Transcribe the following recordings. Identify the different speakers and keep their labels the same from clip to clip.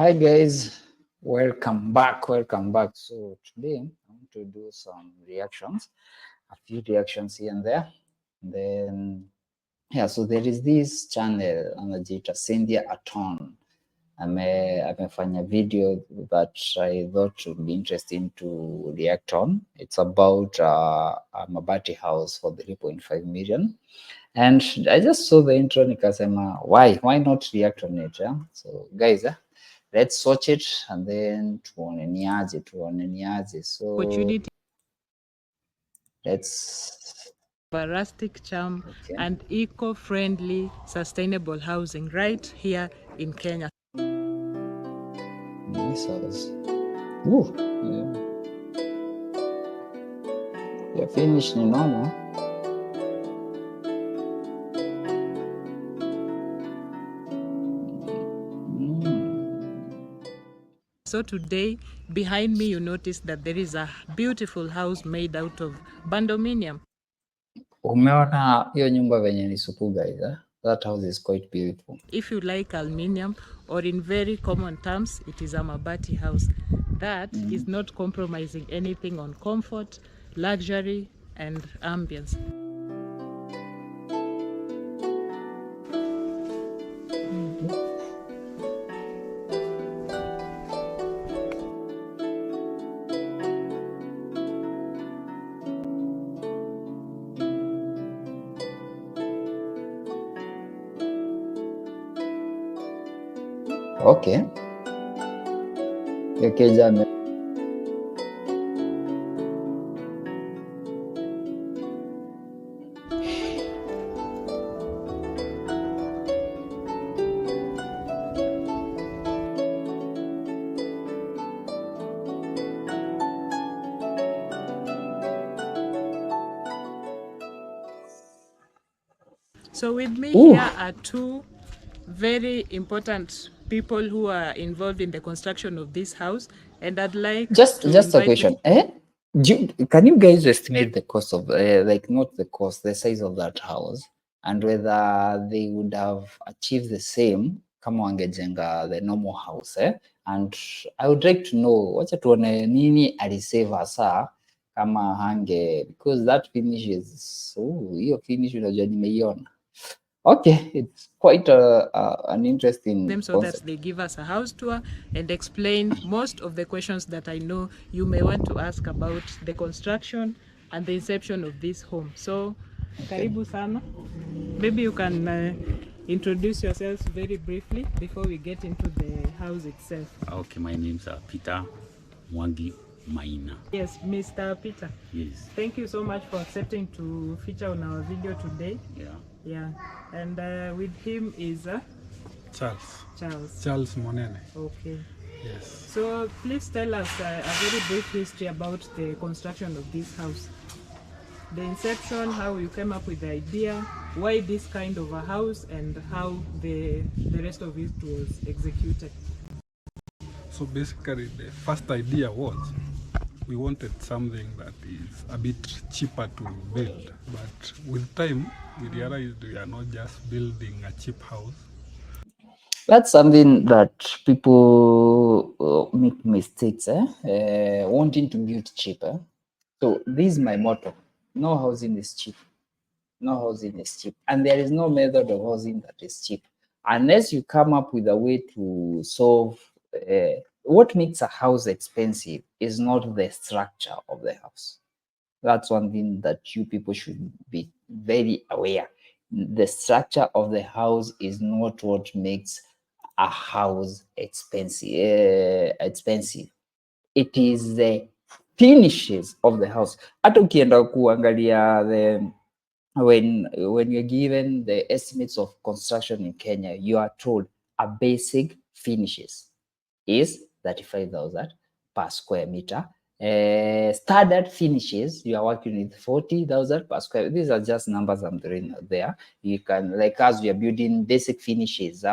Speaker 1: Hi guys, welcome back. So today I want to do some reactions, a few reactions here and there. Then so there is this channel anajiita Cynthia Aton. Amefanya video that I thought would be interesting to react on. It's about a Mabati House for 3.5 million. And I just saw the intro nikasema, why not react on it? Yeah? So guys, let's watch it and then tuone niaje. So
Speaker 2: Opportunity,
Speaker 1: let's
Speaker 2: rustic charm,
Speaker 1: okay.
Speaker 2: and eco-friendly, sustainable housing right here in Kenya.
Speaker 1: Nice house. Ooh, yeah, finished ninaona.
Speaker 2: So today, behind me, you notice that there is a beautiful house made out of bandominium.
Speaker 1: Umeona hiyo nyumba venye ni supu guys, eh? That house is quite beautiful.
Speaker 2: If you like aluminium, or in very common terms, it is a Mabati house. That is not compromising anything on comfort, luxury, and ambience.
Speaker 1: Okay. Kekeja
Speaker 2: So with me
Speaker 1: Ooh.
Speaker 2: here are two very important people who are involved in the construction of this house, and I'd like
Speaker 1: Just
Speaker 2: to
Speaker 1: a
Speaker 2: invite
Speaker 1: question. Can you guys estimate the cost of like not the cost, the size of that house, and whether they would have achieved the same kama wangejenga the normal house, eh? And I would like to know wacha tuone nini alisave hasa kama hange, because that finish is hiyo finish unajua nimeiona. Okay, it's quite an interesting
Speaker 2: them so
Speaker 1: concept.
Speaker 2: that they give us a house tour and explain most of the questions that I know you may want to ask about the construction and the inception of this home. So, karibu sana. Maybe you can introduce yourselves very briefly before we get into the house itself.
Speaker 3: Okay, my name's Peter Mwangi Maina.
Speaker 2: Yes, Mr. Peter.
Speaker 3: Yes.
Speaker 2: Thank you so much for accepting to feature on our video today.
Speaker 3: Yeah.
Speaker 2: And with him is
Speaker 4: Charles Monene.
Speaker 2: Okay.
Speaker 4: Yes.
Speaker 2: So please tell us a very brief history about the construction of this house. The inception, how you came up with the idea, why this kind of a house, and how the rest of it was executed.
Speaker 4: So basically the first idea was we wanted something that is a bit cheaper to build, but with time we realized we are not just building a cheap house.
Speaker 1: That's something that people make mistakes, wanting to build cheaper. So this is my motto: no housing is cheap. No housing is cheap, and there is no method of housing that is cheap unless you come up with a way to solve. What makes a house expensive is not the structure of the house. That's one thing that you people should be very aware. The structure of the house is not what makes a house expensive. It is the finishes of the house. Hata ukienda kuangalia when you're given the estimates of construction in Kenya, you are told a basic finishes is 35,000 per square meter. Standard finishes, you are working with 40,000 per square. These are just numbers I'm throwing out there. You can, like us, we are building basic finishes,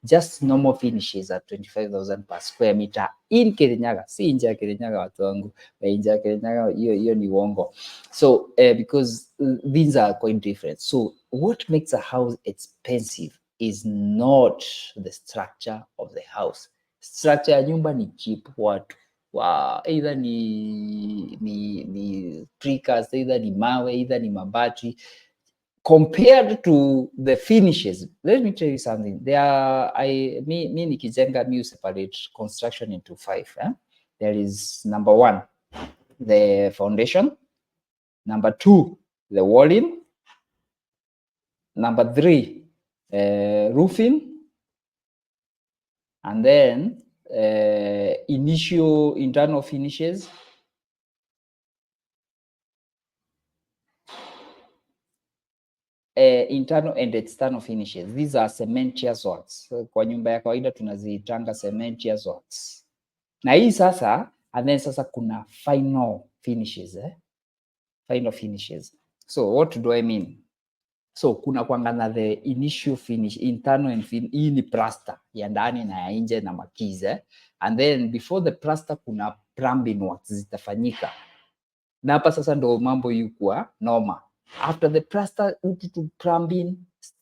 Speaker 1: just normal finishes at 25,000 per square meter in Kirinyaga. Si nje ya Kirinyaga watu wangu, nje ya Kirinyaga hiyo ni uongo. So because these are quite different. So what makes a house expensive is not the structure of the house. structure ya nyumba ni cheap, watu either ni precast, either ni mawe, either ni mabati. Compared to the finishes, let me tell you something. Me nikijenga, me separate construction into 5. There is number 1, the foundation. Number 2, the walling. Number 3, roofing. And then initial internal finishes. Internal and external finishes. These are cementitious works. Kwa nyumba ya kawaida tunaziitanga cementitious works. Na hii sasa, and then sasa kuna final finishes. Final finishes. So what do I mean? So kuna kwangana the initial finish, internal and hii ni plaster ya ndani na ya nje na makize. And then before the plaster kuna plumbing works zitafanyika. Na hapa sasa ndo mambo yukuwa noma. After the plaster, to plumbing,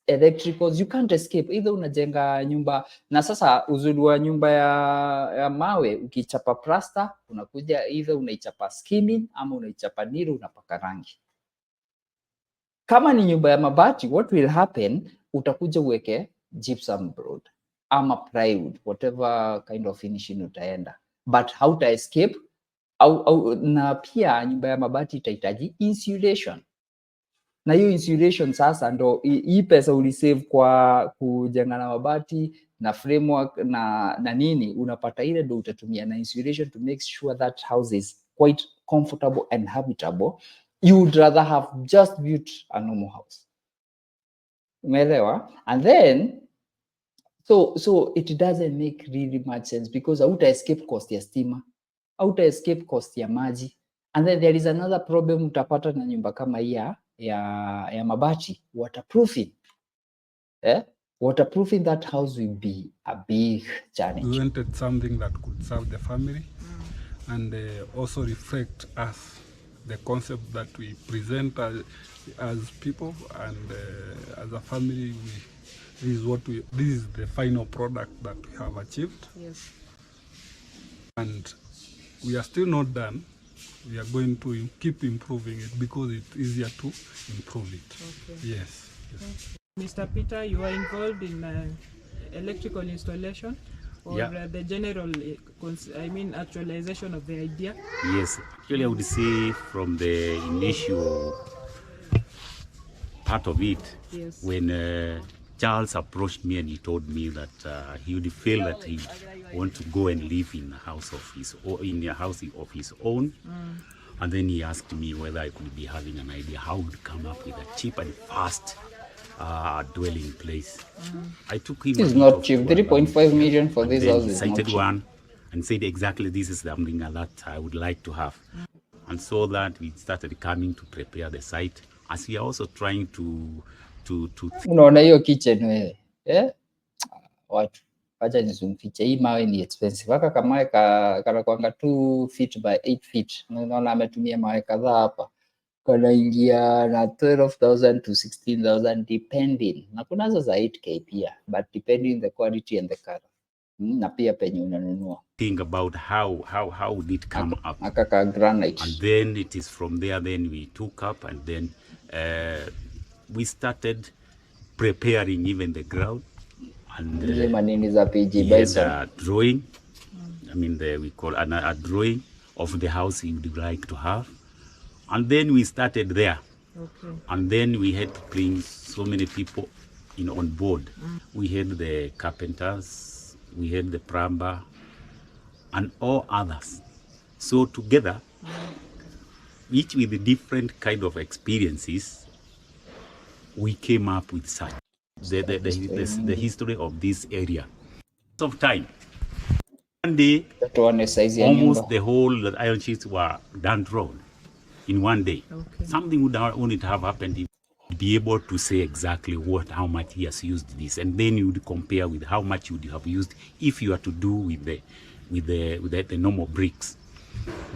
Speaker 1: electricals, you can't escape. Either unajenga nyumba, na sasa uzuri wa nyumba ya mawe, ukichapa plaster, unakuja either unaichapa skimming, ama unaichapa niru, unapaka rangi. Kama ni nyumba ya mabati, what will happen, utakuja uweke gypsum board, ama plywood, whatever kind of finishing utaenda. But hauta escape, na pia nyumba ya mabati itahitaji insulation. Na hiyo insulation sasa ndo hii pesa ulisave kwa kujenga na mabati na framework na nini, unapata ile ndo utatumia na insulation to make sure that house is quite comfortable and habitable. You would rather have just built a normal house. Umeelewa? And then so it doesn't make really much sense because hauta escape cost ya stima, hauta escape cost ya maji. And then there is another problem utapata na nyumba kama hii ya mabati, waterproofing. Waterproofing that house will be a big challenge.
Speaker 4: We wanted something that could serve the family and also reflect us, the concept that we present as people and as a family. This is the final product that we have achieved.
Speaker 2: Yes.
Speaker 4: And we are still not done. We are going to keep improving it because it's easier to improve it. Okay. Yes.
Speaker 2: Mr. Peter, you are involved in electrical installation or the general, actualization of the idea?
Speaker 3: Yes, actually I would say from the initial part of it,
Speaker 2: yes.
Speaker 3: When Charles approached me and he told me that he would feel that he want to go and live in a house of his own, and then he asked me whether I could be having an idea how to come up with a cheap and fast dwelling place. I took him.
Speaker 1: It's not cheap. 3.5 million for this house is not cheap.
Speaker 3: One and said exactly this is something that I would like to have, and so that we started coming to prepare the site as we are also trying to.
Speaker 1: Unaona hiyo kitchen wewe, watu acha nisumfiche, hii mawe ni expensive. Waka kama kana kwanga 2 feet by 8 feet. Unaona ametumia mawe kadhaa hapa. Kana ingia na 12,000 to 16,000 depending. Na kuna za 8K pia, but depending the quality and the color. Na pia penye unanunua.
Speaker 3: Think about how would it come up.
Speaker 1: Akaka granite.
Speaker 3: And then it is from there then we took up and then we started preparing even the ground and
Speaker 1: a
Speaker 3: drawing. I mean, we call a drawing of the house you would like to have, and then we started there.
Speaker 2: Okay.
Speaker 3: And then we had to bring so many people on board. We had the carpenters, we had the plumber, and all others. So together, each with a different kind of experiences, we came up with such the history of this area. Of time, one day, almost the whole iron sheets were done drawn in one day.
Speaker 2: Okay.
Speaker 3: Something would only have happened if you'd be able to say exactly how much he has used this, and then you would compare with how much you would have used if you are to do with the normal bricks.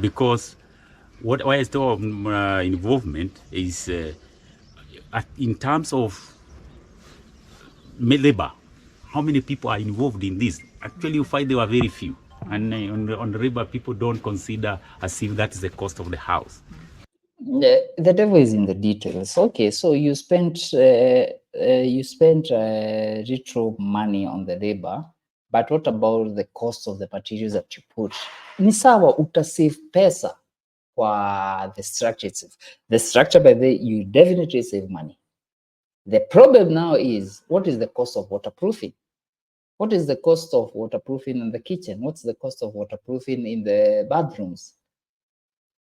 Speaker 3: Because what I saw of involvement is in terms of labor, how many people are involved in this? Actually, you find there were very few. And on the river, people don't consider as if that is the cost of the house.
Speaker 1: The devil is in the details. Okay, so you spent retro money on the labor, but what about the cost of the materials that you put? Ni sawa utasave pesa kwa the structure itself. The structure, by the way, you definitely save money. The problem now is, what is the cost of waterproofing? What is the cost of waterproofing in the kitchen? What's the cost of waterproofing in the bathrooms?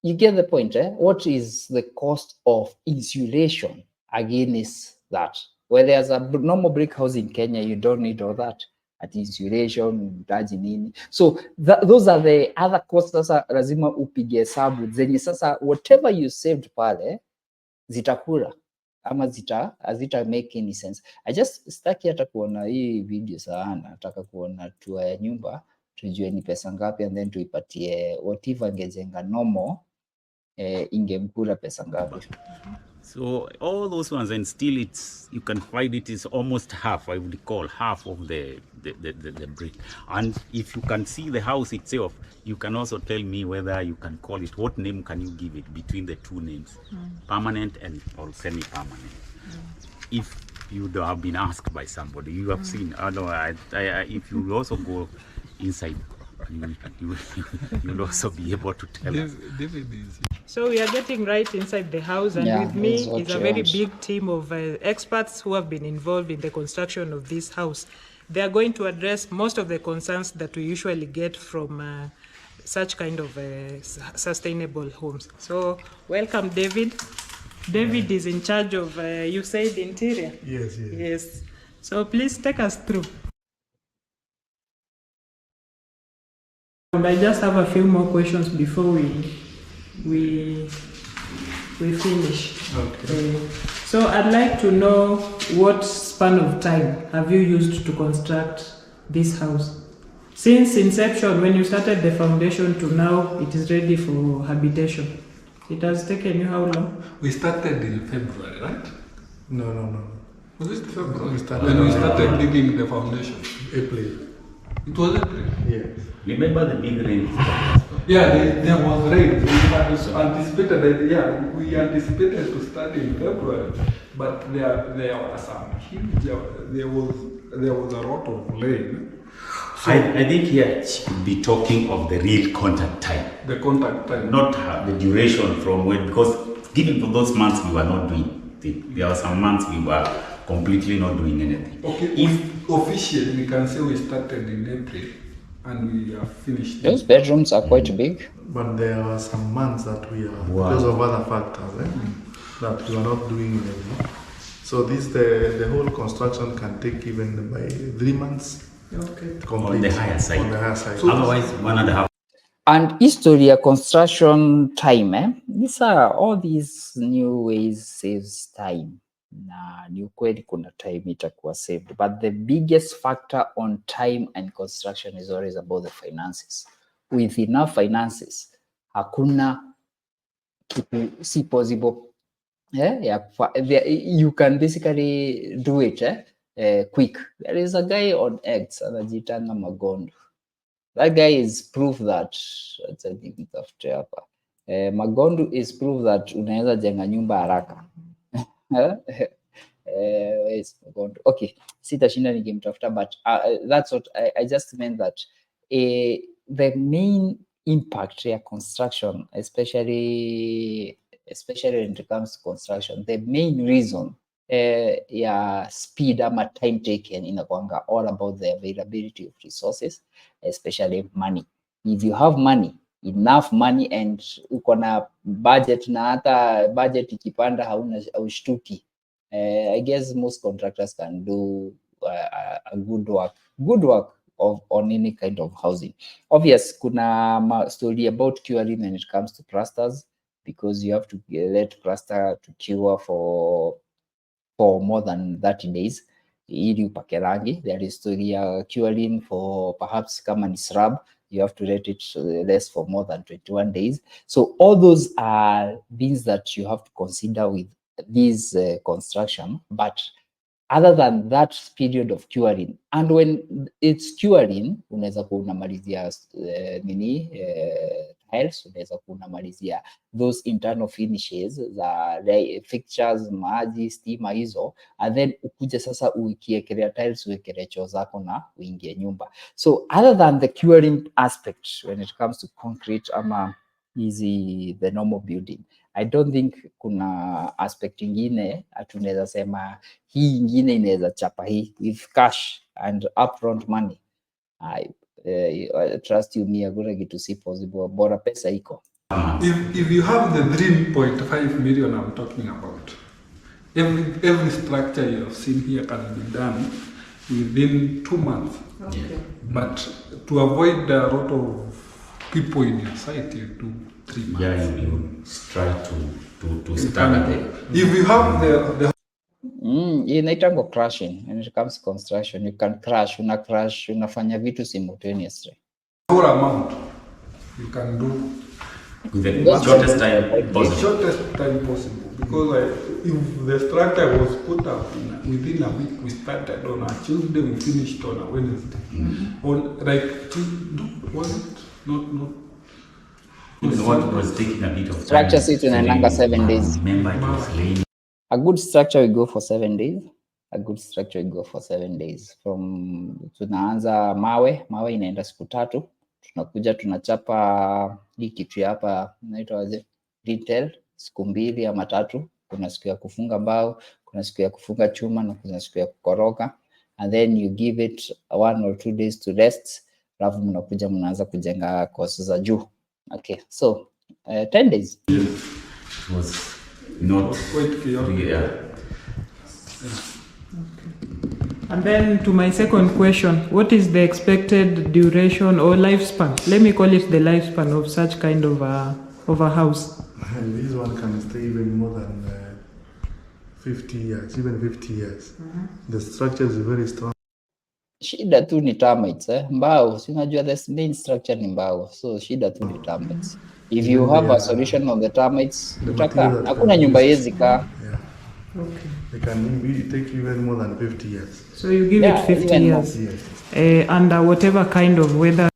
Speaker 1: You get the point, eh? What is the cost of insulation against that? Where there's a normal brick house in Kenya, you don't need all that. At insulation, mtaji nini. So those are the other costs. Sasa lazima upige hesabu zenye sasa whatever you saved pale zitakula ama hazita make any sense. I just staki hata kuona hii video sana, nataka kuona tour ya nyumba tujue ni pesa ngapi, and then tuipatie whatever angejenga normal ingemkula pesa ngapi.
Speaker 3: So all those ones, and still you can find it is almost half, I would call half of the brick. And if you can see the house itself, you can also tell me whether you can call it, what name can you give it between the two names, permanent and or semi-permanent. If you have been asked by somebody, you have seen, if you also go inside, you'll also be able to tell us.
Speaker 2: So we are getting right inside the house, and with me is a very big team of experts who have been involved in the construction of this house. They are going to address most of the concerns that we usually get from such kind of sustainable homes. So welcome, David. David is in charge of, you said, interior?
Speaker 5: Yes.
Speaker 2: Yes. So please take us through. And I just have a few more questions before we finish.
Speaker 5: Okay.
Speaker 2: So I'd like to know, what span of time have you used to construct this house? Since inception, when you started the foundation, to now it is ready for habitation. It has taken you how long?
Speaker 4: We started in February, right?
Speaker 5: No.
Speaker 4: Was it February?
Speaker 5: We started
Speaker 4: When we started digging the foundation.
Speaker 5: April.
Speaker 4: It was April.
Speaker 5: Yes.
Speaker 3: Remember the big rain?
Speaker 4: Yeah, there was rain. We anticipated to start in February, but there were some huge. There was a lot of rain. So
Speaker 3: I think here she could be talking of the real contact time.
Speaker 4: The contact time.
Speaker 3: Not the duration from when, because given for those months we were not doing it. There were some months we were completely not doing anything.
Speaker 4: Okay, if officially we can say we started in April and we are finished.
Speaker 1: Those bedrooms are quite big.
Speaker 5: But there are some months that we are, because of other factors, that we are not doing it anymore. So the whole construction can take even by 3 months.
Speaker 2: Okay.
Speaker 3: On the higher side.
Speaker 5: On the higher side.
Speaker 3: So otherwise, 1.5.
Speaker 1: And history ya construction time, these are all these new ways saves time. Na ni ukweli kuna time itakuwa saved, but the biggest factor on time and construction is always about the finances. With enough finances, hakuna kitu si possible. You can basically do it quick. There is a guy on X anajitanga Magondo. That guy is proof that Magondo is proof that unaweza jenga nyumba haraka. Okay, sitashinda nikimtafuta, but that's what I just meant, that the main impact ya construction, especially when it comes to construction, the main reason ya speed ama time taken inakuanga all about the availability of resources, especially money. If you have money, enough money, and uko na budget, na hata budget ikipanda haushtuki, I guess most contractors can do a good work on any kind of housing. Obvious, kuna story about curing when it comes to plasters, because you have to let plaster to cure for more than 30 days ili upake rangi. There is story ya curing for perhaps kama ni slab, you have to let it rest for more than 21 days. So all those are things that you have to consider with this construction. But other than that period of curing, and when it's curing unaweza kuwa unamalizia tiles, unaweza kuwa unamalizia those internal finishes za fixtures, maji, stima hizo, and then ukuje sasa ukiekelea tiles, uwekelee choo zako na uingie nyumba. So other than the curing aspect when it comes to concrete ama hizi the normal building, I don't think kuna aspect ingine tunaweza sema hii ingine inaweza chapa hii with cash and upfront money. I trust you me, hakuna kitu si possible, bora pesa iko.
Speaker 4: If you have the 3.5 million I'm talking about, every structure you have seen here can be done within 2 months.
Speaker 2: Okay.
Speaker 4: But to avoid a lot of people in your site, you do 3 months.
Speaker 3: Yeah, you try to start it.
Speaker 4: If you have the
Speaker 1: Inaitangwa crashing. When it comes to construction, you can crash, unafanya vitu simultaneously.
Speaker 4: whole amount, you can do
Speaker 3: With the shortest time
Speaker 4: the
Speaker 3: possible.
Speaker 4: shortest time possible. Because if the structure was put up within a week, we started on a Tuesday, we finished on a Wednesday. On like was it not
Speaker 3: Even what was taking a bit of time.
Speaker 1: Structure sit unaendanga 7 days.
Speaker 3: Remember it was raining.
Speaker 1: A good structure will go for 7 days. A good structure will go for 7 days. From tunaanza mawe inaenda siku 3. Tunakuja tunachapa hii kitu hapa inaitwa aje, detail, siku 2 ama 3. Kuna siku ya kufunga mbao, kuna siku ya kufunga chuma na kuna siku ya kukoroga, and then you give it 1 or 2 days to rest, alafu mnakuja mnaanza kujenga course za juu. Okay, so 10 days.
Speaker 3: It was not
Speaker 4: quite chaotic.
Speaker 3: yeah.
Speaker 2: And then to my second question, what is the expected duration or lifespan? Let me call it the lifespan of such kind of a house.
Speaker 5: And this one can stay even more than 50 years, even 50 years. The structure is very strong.
Speaker 1: Shida tu ni termites mbao, si unajua the main structure ni mbao, so shida tu ni termites. If you have a solution on the termites, utakaa, hakuna nyumba yezi kaa.
Speaker 5: Yeah.
Speaker 2: Okay.
Speaker 5: They can take even more than 50 years.
Speaker 2: So you give it 50
Speaker 1: even more.
Speaker 2: years.
Speaker 5: Yes.
Speaker 2: Under whatever kind of weather.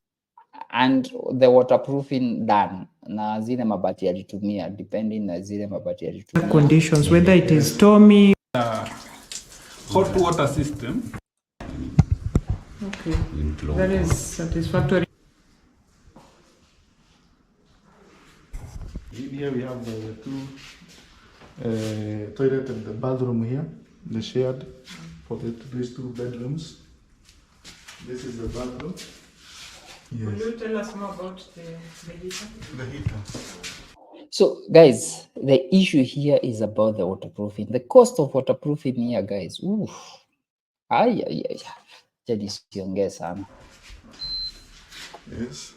Speaker 1: And the waterproofing done na zile mabati yalitumia, depending na zile mabati yalitumia.
Speaker 2: Conditions, whether it is stormy.
Speaker 4: Hot water system.
Speaker 2: Okay, that is satisfactory.
Speaker 5: Here we have the 2 toilet and the bathroom here, the shared for these 2 bedrooms. This is the bathroom. Yes.
Speaker 2: Will you tell us more about the heater?
Speaker 5: The heater.
Speaker 1: So guys, the issue here is about the waterproofing. The cost of waterproofing here, guys. Oof. Ay. Jadi siongee sana.
Speaker 5: Yes.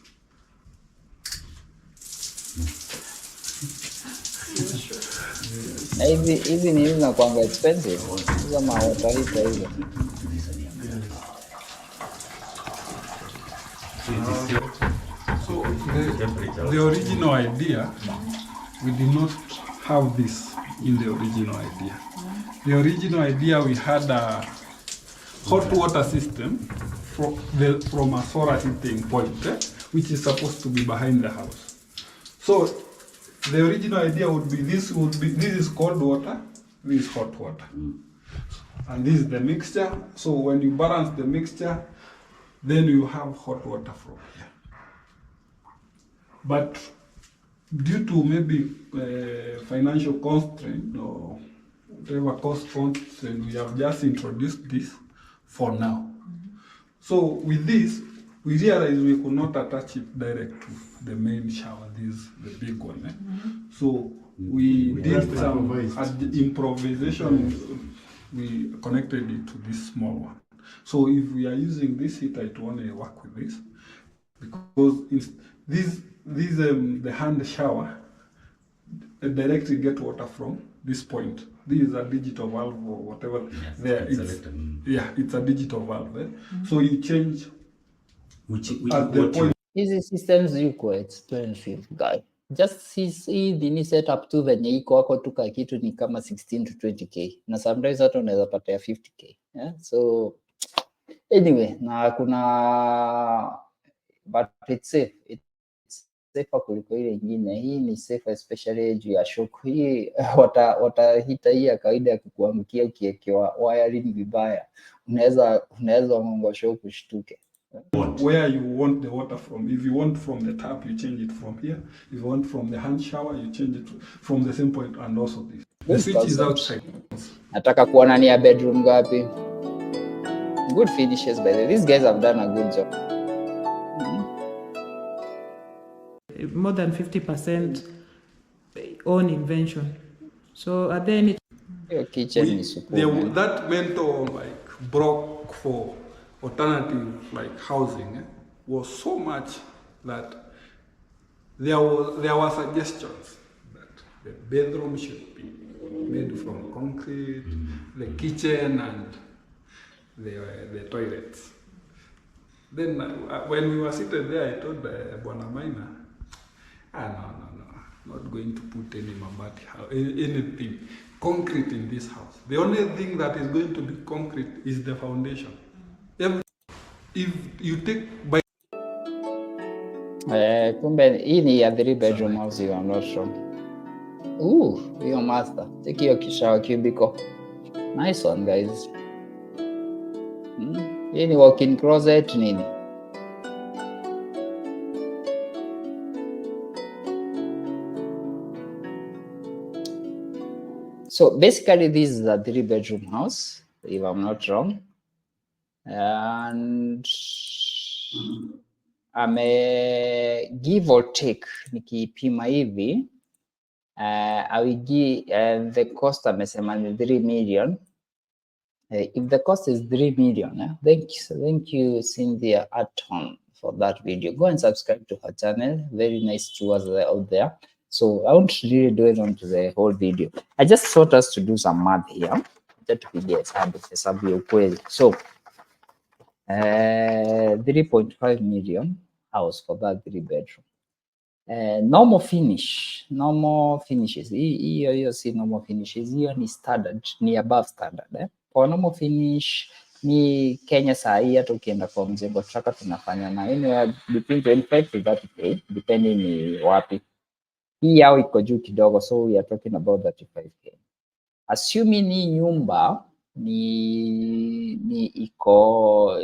Speaker 1: Na hizi ni zinakuanga expensive. Hizo water heater hizo.
Speaker 4: So the original idea, we did not have this in the original idea. The original idea, we had a hot water system from a solar heating point, which is supposed to be behind the house. So the original idea would be this is cold water, this is hot water, and this is the mixture. So when you balance the mixture, then you have hot water from here. But due to maybe financial constraint or whatever cost constraint, we have just introduced this for now. So with this, we realized we could not attach it direct to the main shower, the big one. So we did some improvisation. We connected it to this small one. So if we are using this heater, it won't work with this, because the hand shower directly get water from this point. This is a digital valve or whatever.
Speaker 3: Yes,
Speaker 4: there it's a digital valve. So you change
Speaker 3: Which
Speaker 4: at the point.
Speaker 1: Hizi systems yuko expensive, guy. just hii nini setup tu venye iko wako tu ka kitu ni kama 16 to 20k na sometimes hata unaweza pata ya 50k. Yeah? So anyway, na kuna but it's safe. It's safer kuliko ile ingine. Hii ni safe especially juu ya shock. Hii watahita hii ya kawaida ya kukuangukia ukiekewa wiring vibaya. Unaweza ngongwa shock ushtuke.
Speaker 4: Where you want the water from. If you want from the tap, you change it from here. If you want from the hand shower, you change it from the same point. And also this. The switch is outside.
Speaker 1: Nataka kuona ni ya bedroom gapi. Good finishes by the way. These guys have done a good job.
Speaker 2: More than 50% own invention. So are there any
Speaker 1: Your kitchen is super.
Speaker 4: That mentor like broke for alternative like housing was so much that there were suggestions that the bedroom should be made from concrete, the kitchen and the toilets. Then when we were seated there, I told Bwana Maina, no, not going to put any Mabati house, anything concrete in this house. The only thing that is going to be concrete is the foundation. If you take by
Speaker 1: Kumbe hii ni ya 3-bedroom house, you are not wrong. Hiyo master. Take your shower cubicle. Nice one guys. Hii ni walk-in closet nini? So basically this is a 3-bedroom house, if I'm not wrong. And give or take, nikipima hivi, I will give the cost amesema ni 3 million. If the cost is 3 million, thank you Cynthia Aton for that video. Go and subscribe to her channel. Very nice tours out there. So I won't really do it onto the whole video. I just want us to do some math here. Hesabu ya ukweli. So 3.5 million house for that 3-bedroom. Normal finishes. Hiyo si normal finishes. Hiyo ni standard, ni above standard. For normal finish ni Kenya saa hii hata ukienda kwa mjengo traka tunafanya na anywhere between 25 to 30k depending ni wapi. Hii yao iko juu kidogo, so we are talking about 35k. Assuming ni nyumba ni iko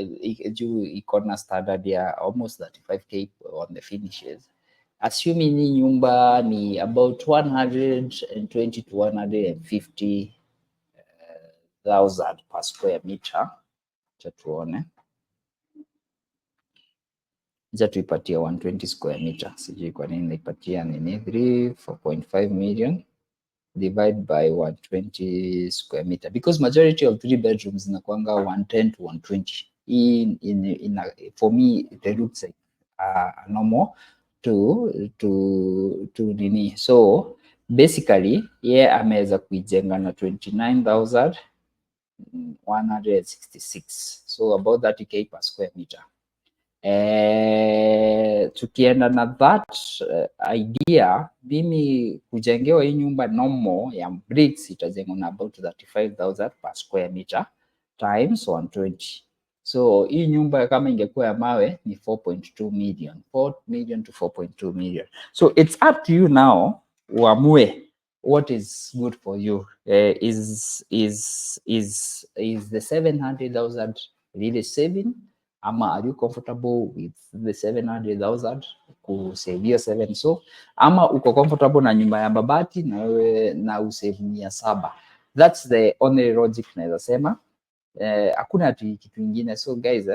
Speaker 1: na standard ya almost 35k on the finishes. Assuming ni nyumba ni about 120 to 150,000 per square meter. Cha tuone. Acha tuipatie 120 square meter. Sijui kwa nini naipatia nini 4.5 million divide by 120 square meter, because majority of 3 bedrooms inakuanga 110 to 120. For me it looks like normal to nini. So basically ameweza kuijenga na 29,166, so about 30k per square meter. Tukienda na that idea, mimi kujengewa hii nyumba normal ya bricks itajengwa na about 35,000 per square meter times 120. So hii nyumba kama ingekuwa ya mawe ni 4.2 million, 4 million to 4.2 million. So it's up to you now uamue what is good for you. Is the 700,000 really saving? Ama are you comfortable with the 700,000 kusavia 7? So ama uko comfortable na nyumba ya mabati na usave 700? That's the only logic naweza sema. Hakuna kitu kingine. So guys,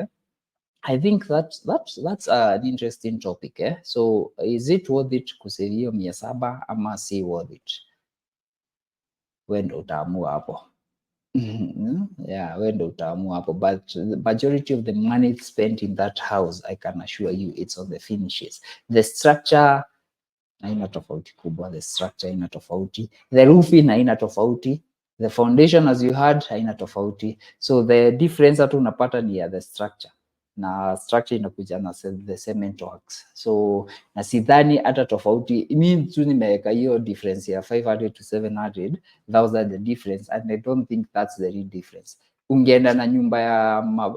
Speaker 1: I think that's an interesting topic. So is it worth it kusavia 700 ama si worth it? Wendo utaamua hapo. Yeah, wendo utaamua hapo, but the majority of the money spent in that house, I can assure you, it's on the finishes. The structure haina tofauti kubwa, the structure haina tofauti, the roofing haina tofauti, the foundation as you had haina tofauti. So the difference hatu unapata ni ya the structure. na structure inakuja na the cement works. So na sidhani hata tofauti, mimi tu nimeweka hiyo difference ya 500 to 700, those are the difference, and I don't think that's the real difference. Ungeenda na nyumba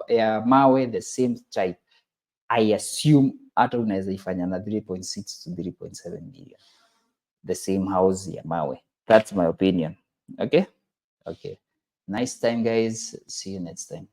Speaker 1: ya mawe the same type, I assume hata unaweza ifanya na 3.6 to 3.7 million, the same house ya mawe. That's my opinion. Okay, nice time guys, see you next time.